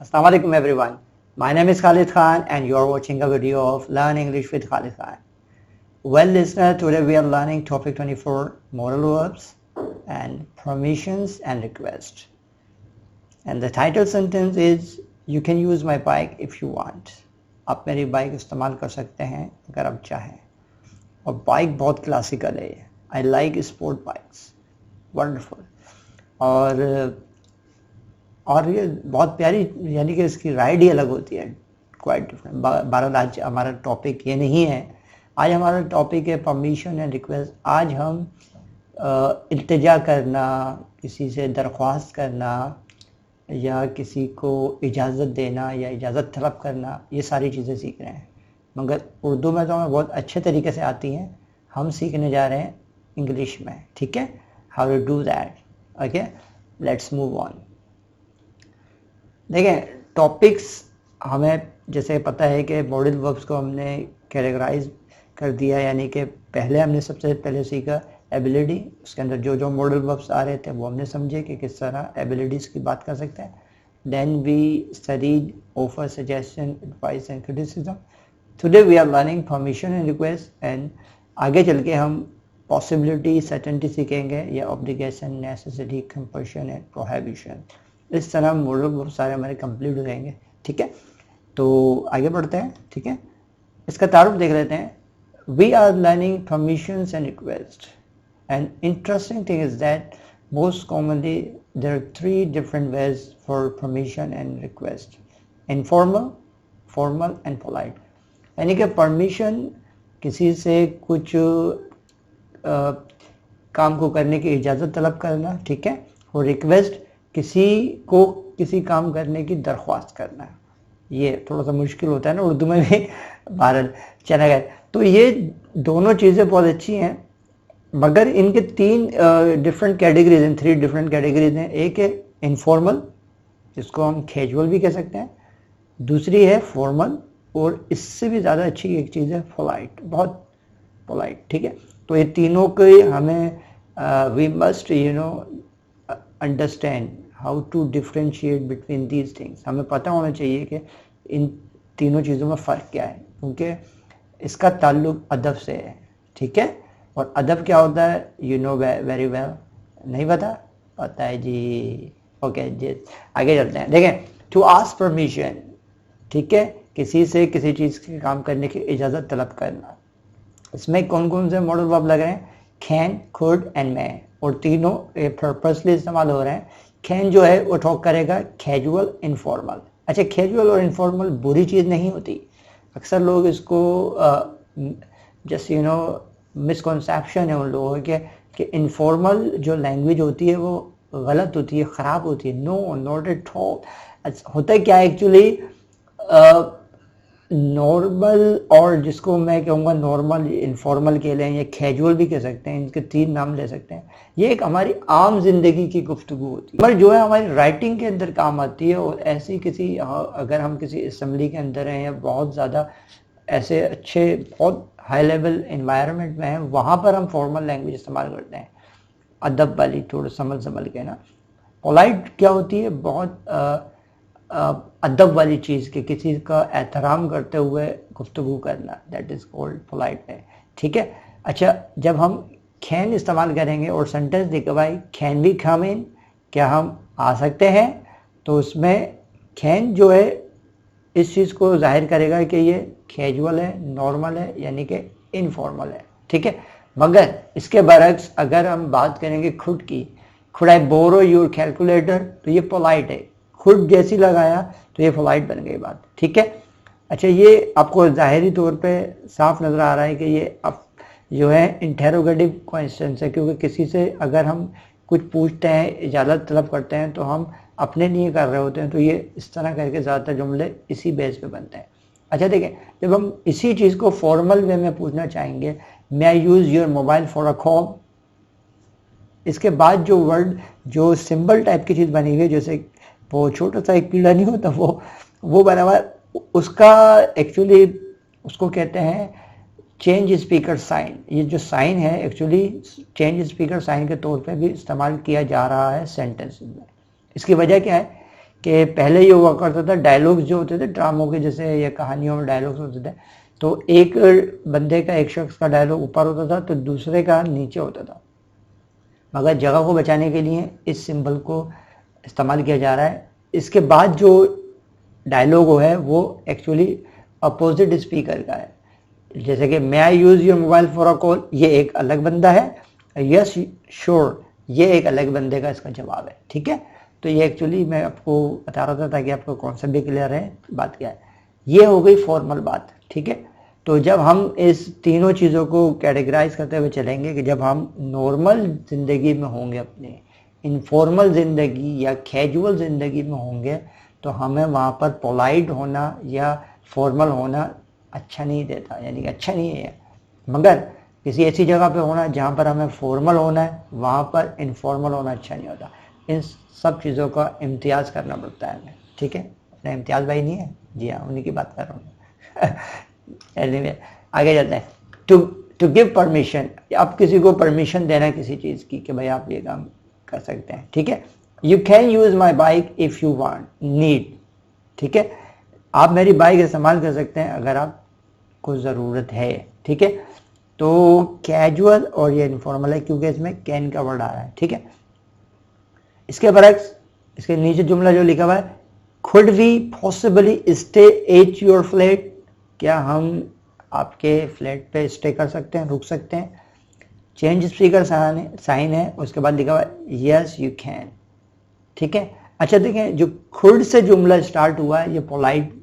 Assalamu alaikum everyone. My name is Khalid Khan and you are watching a video of Learn English with Khalid Khan. Well listener, today we are learning topic 24 modal verbs and permissions and request. And the title sentence is you can use my bike if you want. आप मेरी bike इस्तेमाल कर सकते हैं अगर आप चाहें. और बाइक बहुत क्लासिकल है. I like sport bikes. Wonderful. और ये बहुत प्यारी, यानी कि इसकी राइड ही अलग होती है, क्वाइट डिफरेंट. बहरहाल आज हमारा टॉपिक ये नहीं है. आज हमारा टॉपिक है परमिशन एंड रिक्वेस्ट. आज हम इल्तिजा करना, किसी से दरख्वास्त करना या किसी को इजाज़त देना या इजाज़त तलब करना, ये सारी चीज़ें सीख रहे हैं. मगर उर्दू में तो हमें बहुत अच्छे तरीके से आती हैं. हम सीखने जा रहे हैं इंग्लिश में. ठीक है, how to do that. Okay, let's move on. देखें, टॉपिक्स हमें जैसे पता है कि मॉडल वर्ब्स को हमने कैटेगराइज कर दिया, यानी कि पहले हमने सबसे पहले सीखा एबिलिटी. उसके अंदर जो जो मॉडल वर्ब्स आ रहे थे वो हमने समझे कि किस तरह एबिलिटीज़ की बात कर सकते हैं. Then we studied offer, suggestion, advice and criticism. Today we are learning permission and request. And आगे चल के हम पॉसिबिलिटी, सर्टेनिटी सीखेंगे या obligation, necessity, compulsion and prohibition. इस तरह मॉडल वर्ब सारे हमारे कंप्लीट हो जाएंगे. ठीक है, तो आगे बढ़ते हैं. ठीक है, इसका तारुफ देख लेते हैं. We are learning permissions and request. And interesting thing is that most commonly there are 3 different ways for permission and request: informal, formal and polite. यानी कि परमिशन किसी से कुछ काम को करने की इजाज़त तलब करना. ठीक है, और रिक्वेस्ट किसी को किसी काम करने की दरख्वास्त करना. ये थोड़ा सा मुश्किल होता है ना उर्दू में भी, भारत चला गया. तो ये दोनों चीज़ें बहुत अच्छी हैं, मगर इनके 3 डिफरेंट कैटेगरीज हैं, 3 डिफरेंट कैटेगरीज हैं. एक है इनफॉर्मल, जिसको हम कैजुअल भी कह सकते हैं. दूसरी है फॉर्मल, और इससे भी ज़्यादा अच्छी एक चीज़ है पोलाइट, बहुत पोलाइट. ठीक है, तो ये तीनों के हमें we must understand how to differentiate between these things. हमें पता होना चाहिए कि इन तीनों चीज़ों में फ़र्क क्या है, क्योंकि इसका ताल्लुक अदब से है. ठीक है, और अदब क्या होता है यू नो वेरी वेल. नहीं पता है जी. ओके जी, आगे चलते हैं. देखें, टू आस्क परमिशन. ठीक है, किसी से किसी चीज़ के काम करने की इजाज़त तलब करना. इसमें कौन कौन से मॉडल वर्ब लग रहे हैं? कैन, कुड एंड मे. और तीनों पर्पसली इस्तेमाल हो रहे हैं. कैन जो है वो टॉक करेगा कैजुअल, इनफॉर्मल. अच्छा, कैजुअल और इनफॉर्मल बुरी चीज़ नहीं होती. अक्सर लोग इसको जस्ट मिसकॉन्सेप्शन है उन लोगों के कि इनफॉर्मल जो लैंग्वेज होती है वो गलत होती है, ख़राब होती है. No, not at all. होता क्या है एक्चुअली, नॉर्मल, और जिसको मैं कहूँगा नॉर्मल, इनफॉर्मल कह लें या कैजुअल भी कह सकते हैं, इनके 3 नाम ले सकते हैं. ये एक हमारी आम जिंदगी की गुफ्तगू होती है, पर जो है हमारी राइटिंग के अंदर काम आती है. और ऐसी किसी, अगर हम किसी असेंबली के अंदर हैं या बहुत ज़्यादा ऐसे अच्छे बहुत हाई लेवल इन्वायरमेंट में हैं, वहाँ पर हम फॉर्मल लैंग्वेज इस्तेमाल करते हैं, अदब वाली, थोड़ा संभल के ना. पोलाइट क्या होती है? बहुत अदब वाली चीज़ के किसी का एहतराम करते हुए गुफ्तगू करना, दैट इज़ कॉल्ड पोलाइट है. ठीक है. अच्छा, जब हम कैन इस्तेमाल करेंगे और सेंटेंस देखो भाई, कैन वी कम इन, क्या हम आ सकते हैं, तो उसमें कैन जो है इस चीज़ को जाहिर करेगा कि ये कैजुअल है, नॉर्मल है, यानी कि इनफॉर्मल है. ठीक है, मगर इसके बरक्स अगर हम बात करेंगे खुद की, खुद आई बोरो योर कैलकुलेटर, तो ये पोलाइट है. खुद जैसी लगाया तो ये पोलाइट बन गई बात. ठीक है. अच्छा, ये आपको ज़ाहिरी तौर पे साफ नज़र आ रहा है कि ये अब जो है इंटेरोगेटिव क्वेश्चन है, क्योंकि किसी से अगर हम कुछ पूछते हैं, इजाज़त तलब करते हैं, तो हम अपने लिए कर रहे होते हैं. तो ये इस तरह करके ज़्यादातर जुमले इसी बेस पे बनते हैं. अच्छा देखें, जब हम इसी चीज़ को फॉर्मल वे में पूछना चाहेंगे, may I use your mobile for a call, इसके बाद जो वर्ड, जो सिंबल टाइप की चीज़ बनी हुई है, जैसे वो छोटा सा एक कीड़ा नहीं होता, वो बना हुआ, उसका एक्चुअली उसको कहते हैं चेंज स्पीकर साइन. ये जो साइन है एक्चुअली चेंज स्पीकर साइन के तौर पे भी इस्तेमाल किया जा रहा है सेंटेंस में. इसकी वजह क्या है कि पहले ये हुआ करता था, डायलॉग्स जो होते थे ड्रामों के जैसे या कहानियों में डायलॉग्स होते थे, तो एक बंदे का, एक शख्स का डायलॉग ऊपर होता था तो दूसरे का नीचे होता था। मगर जगह को बचाने के लिए इस सिंबल को इस्तेमाल किया जा रहा है। इसके बाद जो डायलॉग है वो एक्चुअली अपोजिट स्पीकर का है। जैसे कि may I use your mobile for a call, ये एक अलग बंदा है, यस श्योर ये एक अलग बंदे का इसका जवाब है। ठीक है, तो ये एक्चुअली मैं आपको बता रहा था ताकि आपको कॉन्सेप्ट भी क्लियर है बात क्या है। ये हो गई फॉर्मल बात। ठीक है, तो जब हम इस तीनों चीज़ों को कैटेगराइज करते हुए चलेंगे कि जब हम नॉर्मल ज़िंदगी में होंगे, अपने इनफॉर्मल ज़िंदगी या कैजुअल ज़िंदगी में होंगे, तो हमें वहाँ पर पोलाइट होना या फॉर्मल होना अच्छा नहीं देता, यानी कि अच्छा नहीं है। मगर किसी ऐसी जगह पे होना जहाँ पर हमें फॉर्मल होना है, वहाँ पर इनफॉर्मल होना अच्छा नहीं होता। इन सब चीज़ों का इम्तियाज़ करना पड़ता है हमें। ठीक है, अपने इम्तियाज़ भाई नहीं है, जी हाँ, उन्हीं की बात कर रहा हूँ। चलिए आगे चलते हैं। टू गिव परमिशन, आप किसी को परमिशन देना किसी चीज़ की कि भाई आप ये काम कर सकते हैं। ठीक है, you can use my bike if you want need. ठीक है, आप मेरी बाइक इस्तेमाल कर सकते हैं अगर आपको ज़रूरत है। ठीक है, तो कैजुअल और ये इनफॉर्मल है क्योंकि इसमें कैन का वर्ड आ रहा है। ठीक है, इसके बरक्स इसके नीचे जुमला जो लिखा हुआ है, could we possibly stay at your flat, क्या हम आपके फ्लैट पे स्टे कर सकते हैं, रुक सकते हैं। चेंज स्पीकर साइन है, उसके बाद लिखा हुआ है यस यू कैन। ठीक है, अच्छा देखें, जो खुद से जुमला स्टार्ट हुआ है ये पोलाइट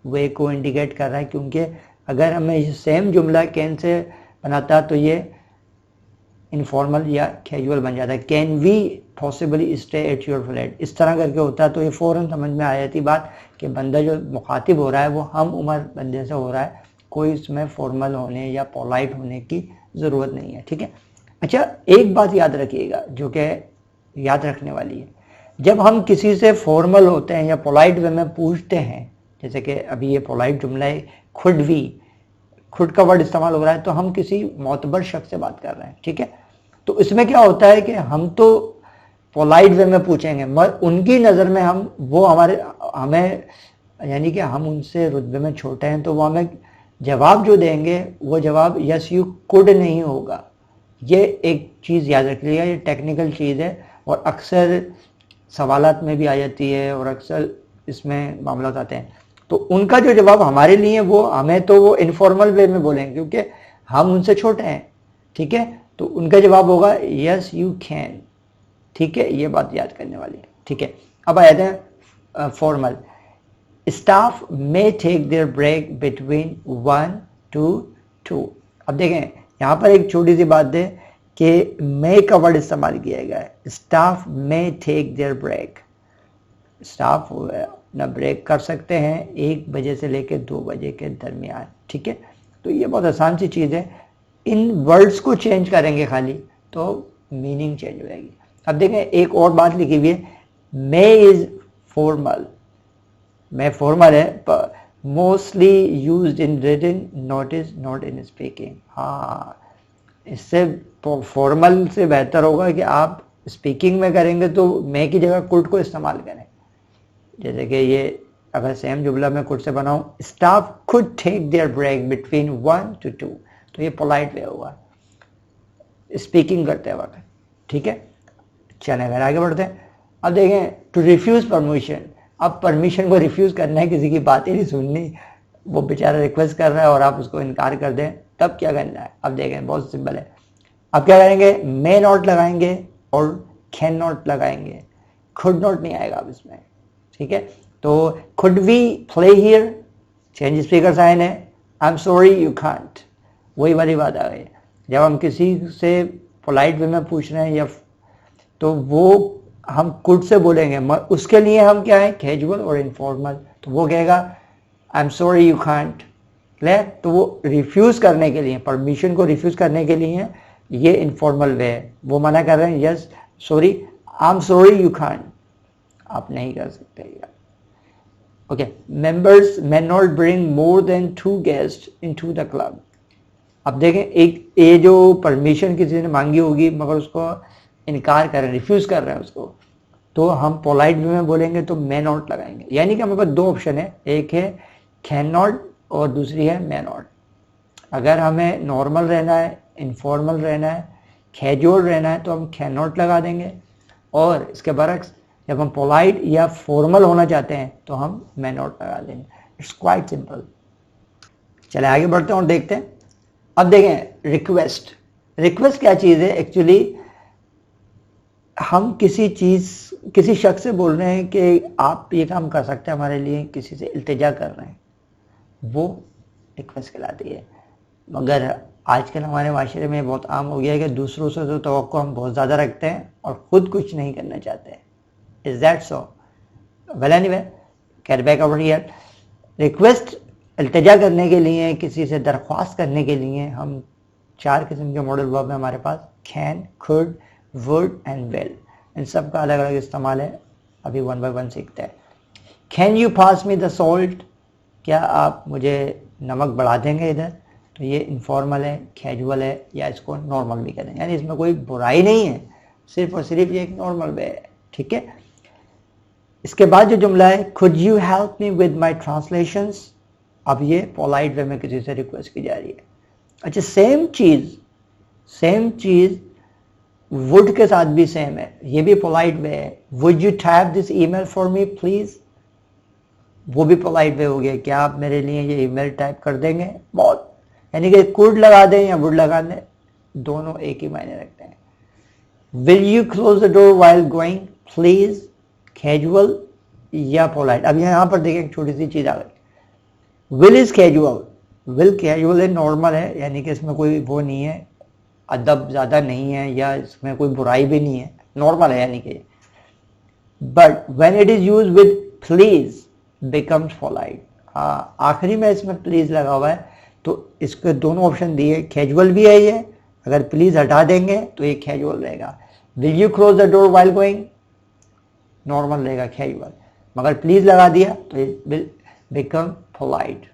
वे को इंडिकेट कर रहा है, क्योंकि अगर हमें सेम जुमला कैन से बनाता तो ये इनफॉर्मल या कैजुअल बन जाता है। Can we possibly stay at your flat, इस तरह करके होता तो ये फ़ौरन समझ में आ जाती बात कि बंदा जो मुखातिब हो रहा है वो हम उम्र बंदे से हो रहा है, कोई इसमें फॉर्मल होने या पोलाइट होने की ज़रूरत नहीं है। ठीक है, अच्छा एक बात याद रखिएगा जो कि याद रखने वाली है, जब हम किसी से फॉर्मल होते हैं या पोलाइट वे में पूछते हैं, जैसे कि अभी ये पोलाइट जुमला है, खुद वी, खुद का वर्ड इस्तेमाल हो रहा है, तो हम किसी मोतबर शख्स से बात कर रहे हैं। ठीक है, तो इसमें क्या होता है कि हम तो पोलाइट वे में पूछेंगे मगर उनकी नज़र में हम वो हमें यानी कि हम उनसे रुतबे में छोटे हैं, तो वो हमें जवाब जो देंगे वो जवाब यस यू कुड नहीं होगा। ये एक चीज़ याद रख लीजिएगा, ये टेक्निकल चीज़ है और अक्सर सवालात में भी आ जाती है और अक्सर इसमें मामला आते हैं। तो उनका जो जवाब हमारे लिए वो हमें तो वो इनफॉर्मल वे में बोलेंगे क्योंकि हम उनसे छोटे हैं। ठीक है, तो उनका जवाब होगा यस यू कैन। ठीक है, ये बात याद करने वाली है। ठीक है, अब आते हैं formal. Staff may take their break between 1 to 2। अब देखें यहाँ पर एक छोटी सी बात है कि मे का वर्ड इस्तेमाल किया गया है। Staff may take their break, staff अपना ब्रेक कर सकते हैं 1 बजे से लेकर 2 बजे के दरमियान। ठीक है, तो ये बहुत आसान सी चीज़ है, इन वर्ड्स को चेंज करेंगे खाली तो मीनिंग चेंज हो जाएगी। अब देखें एक और बात लिखी हुई है, may is formal, may formal है, mostly used in written notice not in speaking. हाँ, इससे फॉर्मल से बेहतर होगा कि आप स्पीकिंग में करेंगे तो मे की जगह कुड को इस्तेमाल करें। जैसे कि ये अगर सेम जुमला मैं कुड से बनाऊं, staff could take their break between 1 to 2, तो ये पोलाइट वे होगा स्पीकिंग करते वक्त। ठीक है, चलें फिर आगे बढ़ते हैं। अब देखें टू रिफ्यूज़ परमिशन, अब परमिशन को रिफ्यूज़ करना है, किसी की बात ही नहीं सुननी, वो बेचारा रिक्वेस्ट कर रहा है और आप उसको इनकार कर दें, तब क्या करना है। अब देखें बहुत सिंपल है, अब क्या करेंगे, मे नॉट लगाएंगे और कैन नॉट लगाएंगे, खुड नॉट नहीं आएगा अब इसमें। ठीक है, तो could we play here, change speaker sign है, I am sorry you can't, वही वाली बात आ गई। जब हम किसी से पोलाइट वे में पूछ रहे हैं या तो वो हम कुड से बोलेंगे, उसके लिए हम क्या है कैजुअल और इनफॉर्मल, तो वो कहेगा आई am sorry you can't. Clear, तो वो रिफ्यूज़ करने के लिए, परमिशन को रिफ्यूज़ करने के लिए ये इनफॉर्मल वे है, वो मना कर रहे हैं yes sorry I am sorry you can't, आप नहीं कर सकते। Okay, members may not bring more than 2 guest into the club. अब देखें एक ये जो परमिशन किसी ने मांगी होगी मगर उसको इनकार कर रहे हैं, रिफ्यूज़ कर रहे हैं उसको, तो हम पोलाइट वे में बोलेंगे तो मे नॉट लगाएंगे। यानी कि हमारे पास दो ऑप्शन है, एक है कैन नॉट और दूसरी है मे नॉट। अगर हमें नॉर्मल रहना है, इनफॉर्मल रहना है, कैजुअल रहना है तो हम कैन नॉट लगा देंगे, और इसके बरक्स जब हम पोलाइट या फॉर्मल होना चाहते हैं तो हम मे नॉट लगा देंगे। It's quite simple. चले आगे बढ़ते हैं और देखते हैं। अब देखें रिक्वेस्ट। रिक्वेस्ट क्या चीज़ है? एक्चुअली हम किसी शख्स से बोल रहे हैं कि आप ये काम कर सकते हैं हमारे लिए, किसी से इल्तिजा कर रहे हैं, वो रिक्वेस्ट कहलाती है। मगर आजकल हमारे माशरे में बहुत आम हो गया है कि दूसरों से तो तवक्को हम बहुत ज़्यादा रखते हैं और ख़ुद कुछ नहीं करना चाहते हैं। Is that so? Well anyway, get back over here. Request इल्तिजा करने के लिए, किसी से दरख्वास्त करने के लिए हम 4 किस्म के मॉडल वर्ब है हमारे पास, can, could, would and will. इन सब का अलग अलग इस्तेमाल है, अभी 1 बाय 1 सीखते हैं। Can you pass me the salt? क्या आप मुझे नमक बढ़ा देंगे इधर? तो ये इनफॉर्मल है, कैजुअल है, या इसको नॉर्मल भी कहें, यानी इसमें कोई बुराई नहीं है, सिर्फ और सिर्फ ये एक नॉर्मल वे है। ठीक है। इसके बाद जो जुमला है, could you help me with my translations? अब ये पोलाइट वे में किसी से रिक्वेस्ट की जा रही है। अच्छा, सेम चीज वुड के साथ भी सेम है, ये भी पोलाइट वे है। Would you type this email for me please? वो भी पोलाइट वे हो गया, क्या आप मेरे लिए ये ईमेल टाइप कर देंगे? बहुत, यानी कि कुड लगा दें या वुड लगा दें, दोनों एक ही मायने रखते हैं। Will you close the door while going? Please, casual या पोलाइट? अब यहाँ पर देखें एक छोटी सी चीज आ गई। Will is casual, will casual है, नॉर्मल है, यानी कि इसमें कोई वो नहीं है, अदब ज़्यादा नहीं है या इसमें कोई बुराई भी नहीं है, नॉर्मल है यानी कि। But when it is use with please becomes polite. हाँ, आखिरी में इसमें प्लीज लगा हुआ है, तो इसके दोनों ऑप्शन दिए, कैजुअल भी है ये, अगर प्लीज हटा देंगे तो ये कैजुअल रहेगा। Will you close the door while going? Normal रहेगा, कैजुअल। मगर प्लीज लगा दिया तो ये विल बिकम पोलाइट।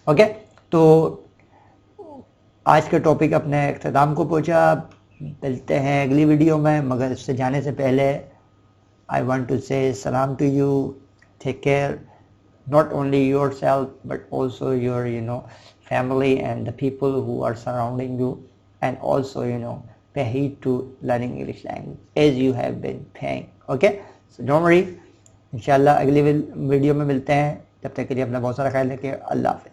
ओके, तो आज का टॉपिक अपने इख्तिताम को पहुंचा। मिलते हैं अगली वीडियो में, मगर इससे जाने से पहले आई वांट टू से सलाम to you, take care, not only yourself but also your family and the people who are surrounding you, and also pay heed to learning English language as you have been paying. Okay, so don't worry, इंशाल्लाह अगली video में मिलते हैं। तब तक के लिए अपना बहुत सारा ख्याल रखिए। अल्लाह हाफ़िज़।